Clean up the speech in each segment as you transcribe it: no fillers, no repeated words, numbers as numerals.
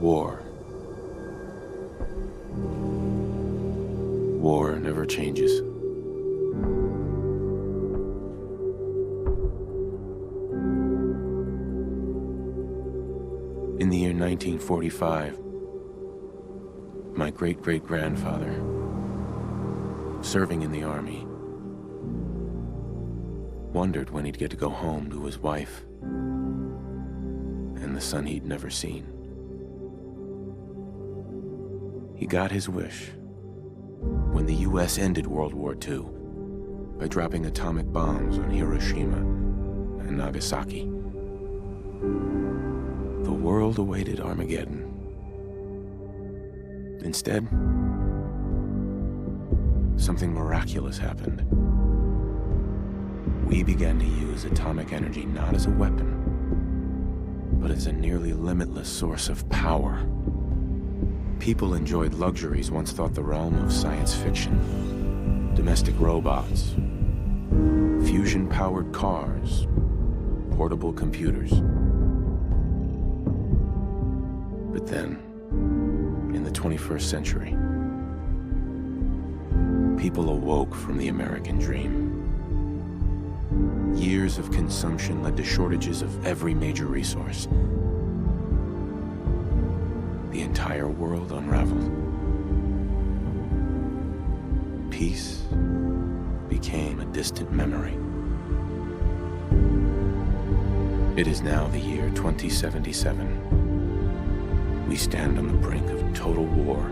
War. War never changes. In the year 1945, my great-great-grandfather, serving in the army, wondered when he'd get to go home to his wife and the son he'd never seen. He got his wish when the US ended World War II by dropping atomic bombs on Hiroshima and Nagasaki. The world awaited Armageddon. Instead, something miraculous happened. We began to use atomic energy not as a weapon, but as a nearly limitless source of power. People enjoyed luxuries once thought the realm of science fiction. Domestic robots, fusion-powered cars, portable computers. But then, in the 21st century, people awoke from the American dream. Years of consumption led to shortages of every major resource. The entire world unraveled. Peace became a distant memory. It is now the year 2077. We stand on the brink of total war.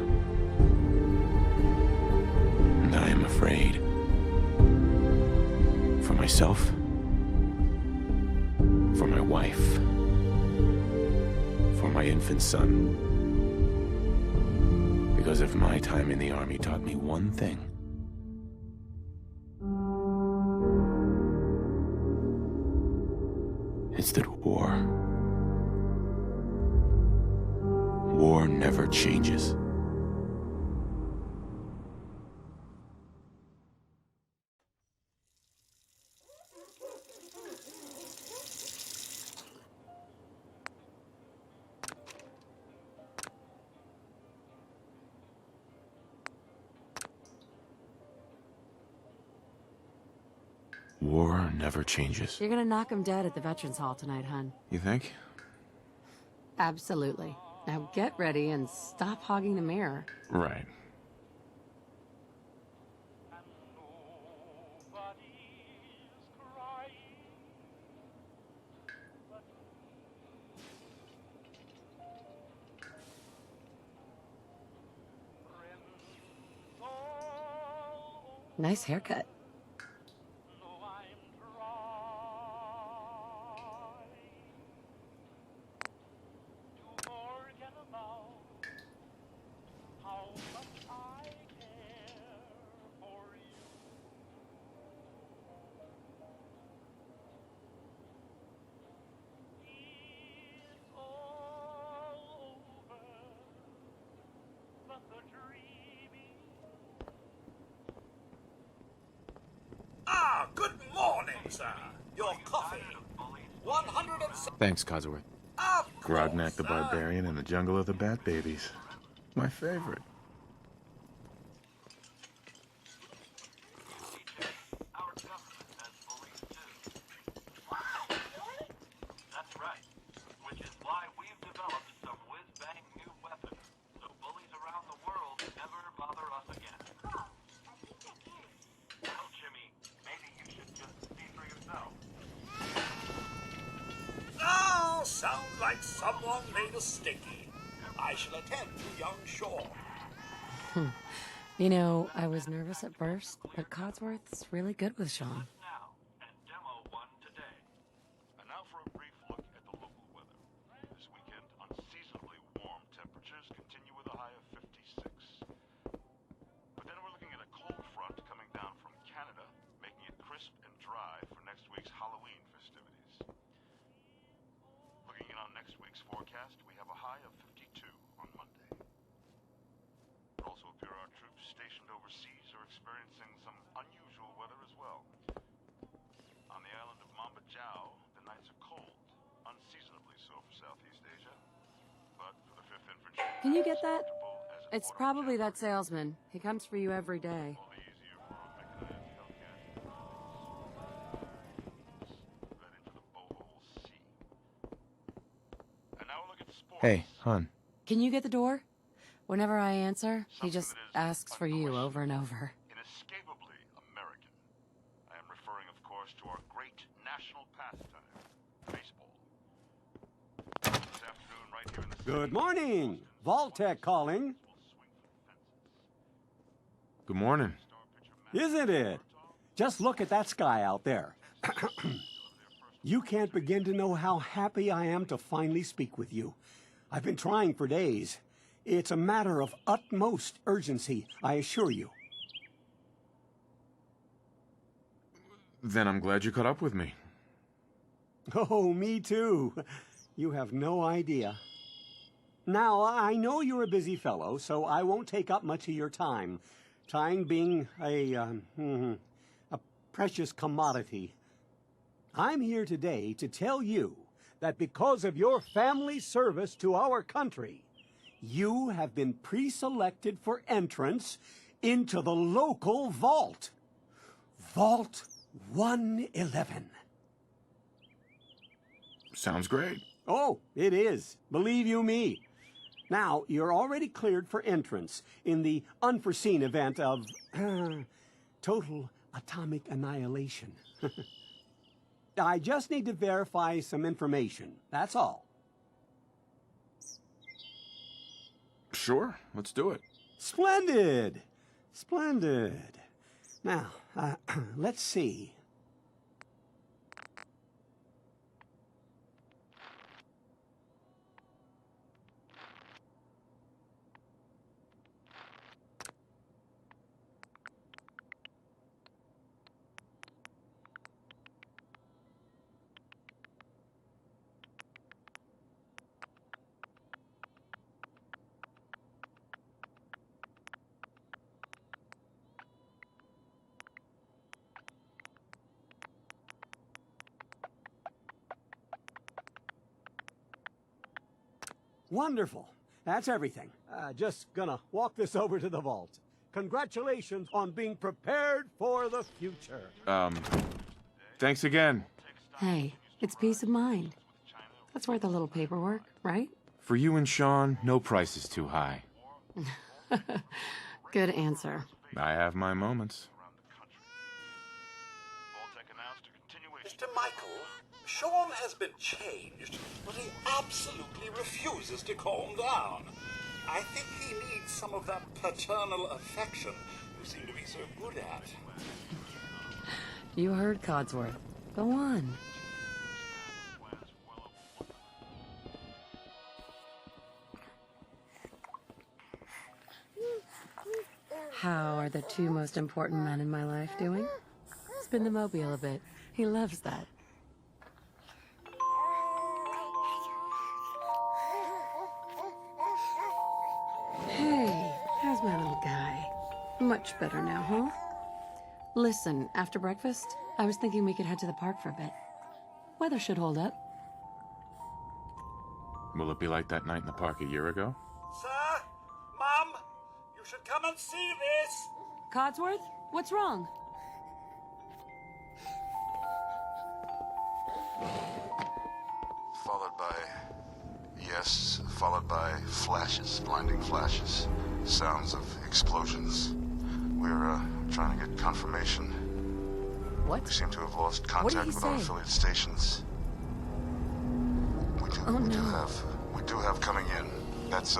And I am afraid. For myself, for my wife, for my infant son. Because if my time in the army taught me one thing, it's that war never changes. War never changes. You're gonna knock him dead at the Veterans Hall tonight, hun. You think? Absolutely. Now get ready and stop hogging the mirror. Right. Nice haircut. Good morning, sir. Your coffee. 107. Thanks, Codsworth. Grognak the Barbarian and the Jungle of the Bat Babies. My favorite. That's right. Which is why we've developed some whiz-bang new weapons, so bullies around the world never bother us again. Well, Jimmy, maybe you should just see for yourself. Oh, sounds like someone made a sticky. I shall attend to young Shaw. You know, I was nervous at first, but Codsworth's really good with Sean. Now, and demo one today. And now for a brief look at the local weather. This weekend, unseasonably warm temperatures continue with a high of 56. But then we're looking at a cold front coming down from Canada, making it crisp and dry for next week's Halloween festivities. Looking in on next week's forecast, we have a high of 52 on Monday. It also appears our troops stationed overseas are experiencing some unusual weather as well. On the island of Mambajau, the nights are cold, unseasonably so for Southeast Asia. But for the 5th Infantry Can you get that? It's probably that salesman. He comes for you every day. Hey, hon. Can you get the door? Whenever I answer, he just asks for you over and over. Inescapably American. I am referring, of course, to our great national pastime, baseball. This afternoon, right here in the Good morning. Vault-Tec calling. Good morning. Isn't it? Just look at that sky out there. You can't begin to know how happy I am to finally speak with you. I've been trying for days. It's a matter of utmost urgency, I assure you. Then I'm glad you caught up with me. Oh, me too. You have no idea. Now, I know you're a busy fellow, so I won't take up much of your time. Time being a precious commodity. I'm here today to tell you that because of your family service to our country, you have been pre-selected for entrance into the local vault. Vault 111. Sounds great. Oh, it is. Believe you me. Now, you're already cleared for entrance in the unforeseen event of total atomic annihilation. I just need to verify some information. That's all. Sure, let's do it. Splendid. Splendid. Now, let's see. Wonderful. That's everything. Just gonna walk this over to the vault. Congratulations on being prepared for the future. Thanks again. Hey, it's peace of mind. That's worth a little paperwork, right? For you and Sean, no price is too high. Good answer. I have my moments. Mr. Michael, Sean has been changed, but he absolutely refuses to calm down. I think he needs some of that paternal affection you seem to be so good at. You heard Codsworth. Go on. How are the two most important men in my life doing? Spin the mobile a bit. He loves that. Hey, how's my little guy? Much better now, huh? Listen, after breakfast, I was thinking we could head to the park for a bit. Weather should hold up. Will it be like that night in the park a year ago? Sir? Mum? You should come and see this! Codsworth, what's wrong? Followed by flashes, blinding flashes, sounds of explosions. We're trying to get confirmation. What? We seem to have lost contact with our affiliate stations. We do have coming in. That's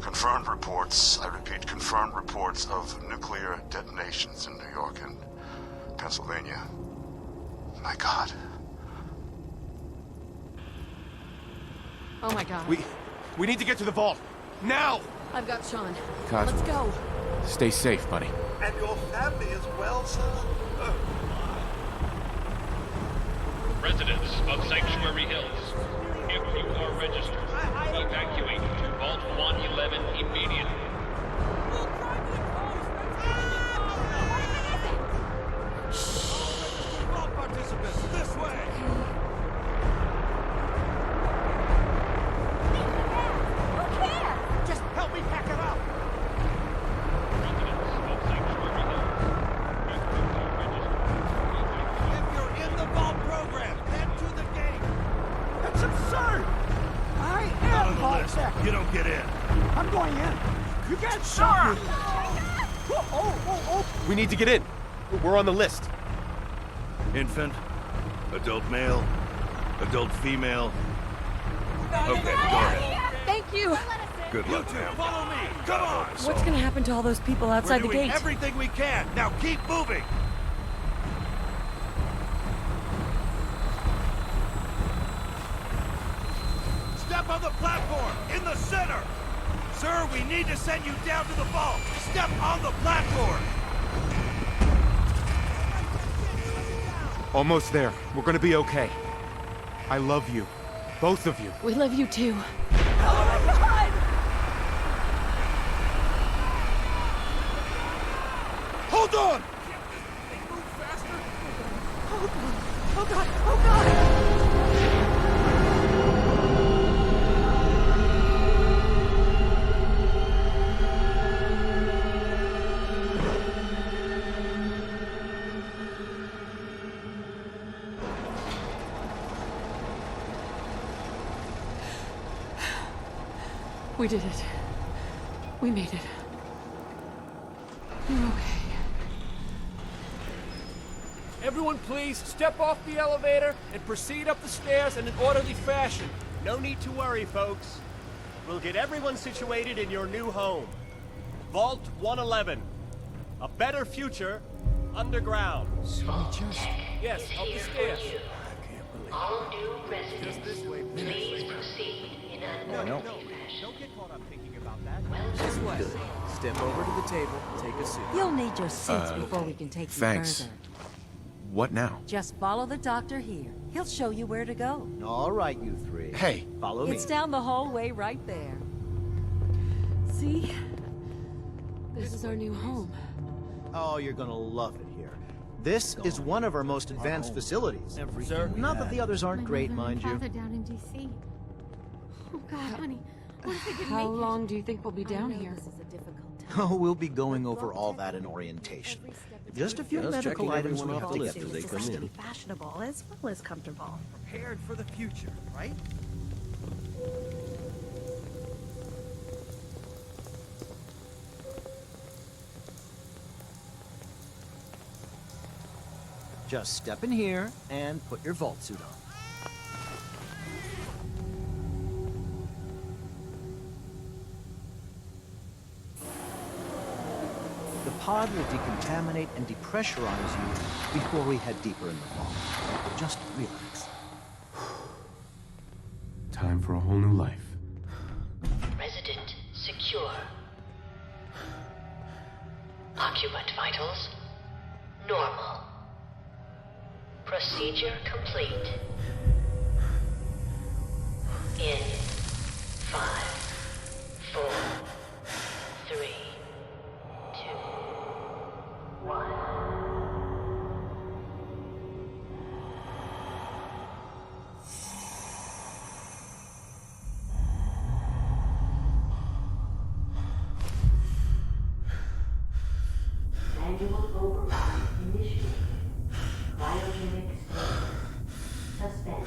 confirmed reports. I repeat, confirmed reports of nuclear detonations in New York and Pennsylvania. My God. Oh my God. We need to get to the vault. Now! I've got Sean. Codsworth. Let's go. Stay safe, buddy. And your family as well, sir? Oh. Residents of Sanctuary Hills, if you are registered, evacuate to Vault 111 immediately. Vault participants, this way! You don't get in. I'm going in. You can't stop me. We need to get in. We're on the list. Infant, adult male, adult female. Okay, go ahead. Thank you. Good luck, ma'am. Follow me. Come on. What's gonna happen to all those people outside the We're doing gate? everything we can. Now keep moving. Step on the platform in the center. Sir, we need to send you down to the vault. Step on the platform. Almost there. We're gonna be okay. I love you. Both of you. We love you too. Hold on! Oh god! Oh god! We did it. We made it. You're okay. Everyone please step off the elevator and proceed up the stairs in an orderly fashion. No need to worry, folks. We'll get everyone situated in your new home. Vault 111. A better future underground. Yes, up the stairs. All new residents, please proceed in an orderly fashion. Don't get caught up thinking about that. This way. Step over to the table, take a seat. You'll need your suits before we can take you Thanks. further. What now? Just follow the doctor here. He'll show you where to go. All right, you three. Hey! Follow me. It's down the hallway right there. See? This is our new home. Oh, you're gonna love it here. This is one of our most advanced facilities. Sir? Not that the others aren't great, mind you. Father down in D.C. Oh God, honey. What if they didn't How make it? long do you think we'll be down here? This is a difficult time. Oh, we'll be going over all that in orientation. Just a few medical items we have to get through. It's supposed to be fashionable as well as comfortable. Prepared for the future, right? Just step in here and put your vault suit on. The pod will decontaminate and depressurize you before we head deeper in the vault. Just relax. Time for a whole new life. Resident secure. Occupant vitals normal. Procedure complete. In 5, 4, 3, 2, 1. Manual override initiated. Cryogenic state. Suspend.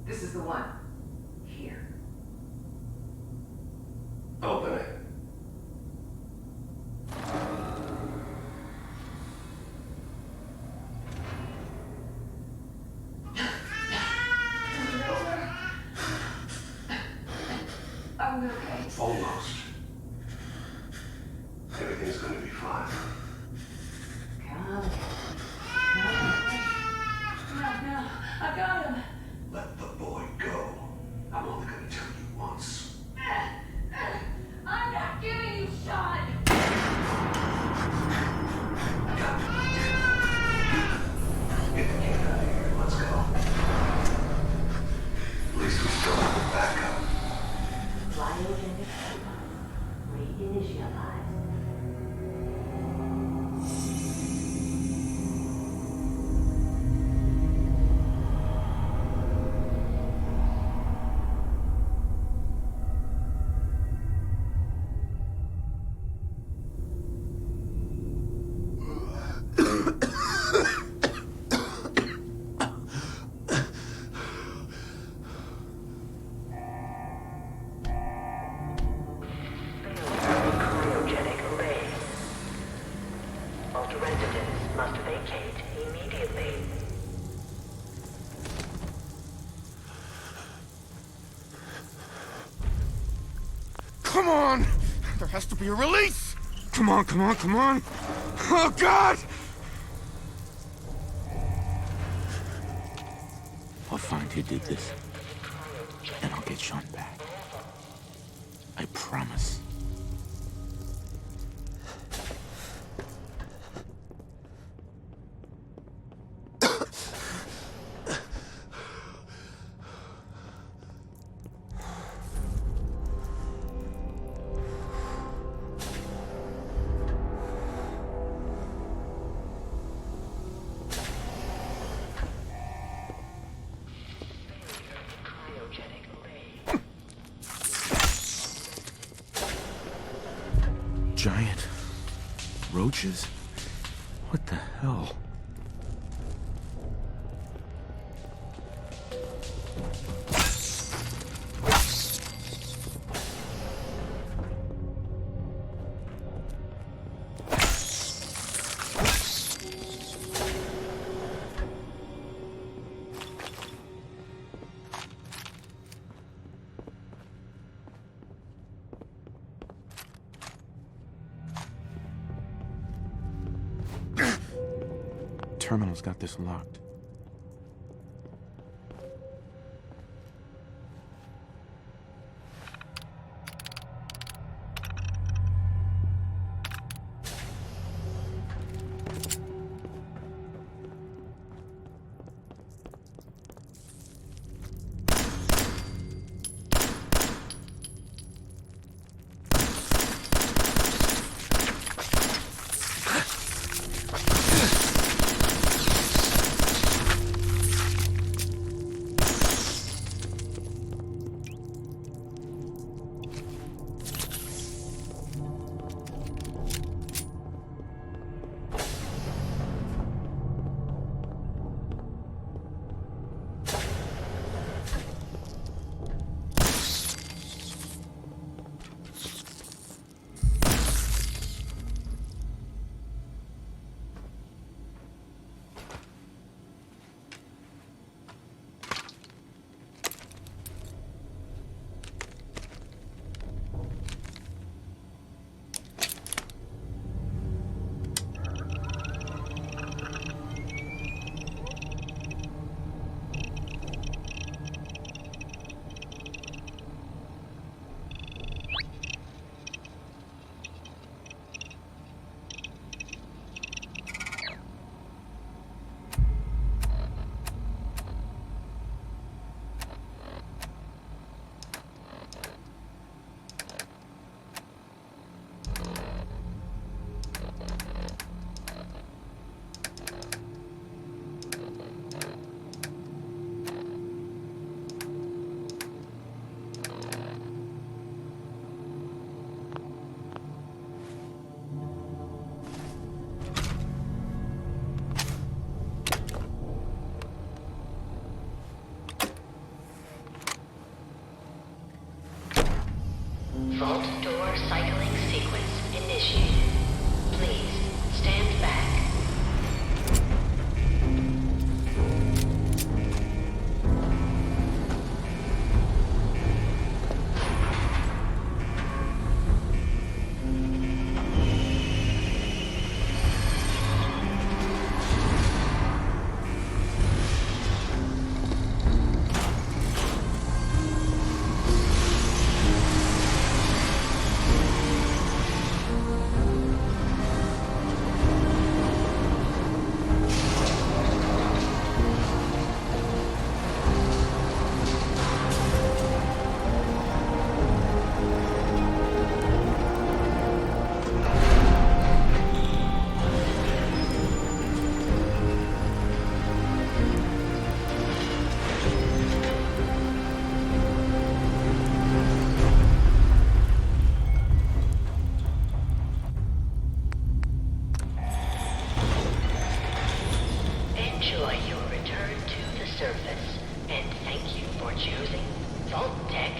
This is the one. Here. Open it. I'm okay. Almost. Everything's gonna be fine. Come. No, I got him. Let the boy go. Come on! There has to be a release! Come on, come on, come on! Oh, God! I'll find who did this, and I'll get Sean back. I promise. Giant roaches? What the hell? Terminal's got this locked. Vault door cycling sequence initiated. Please stand back. Enjoy your return to the surface, and thank you for choosing Vault Tech.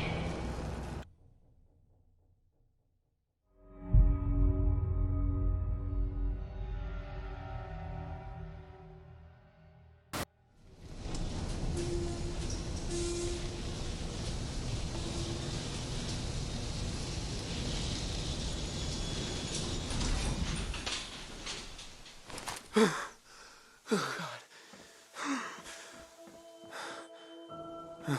Oh, God.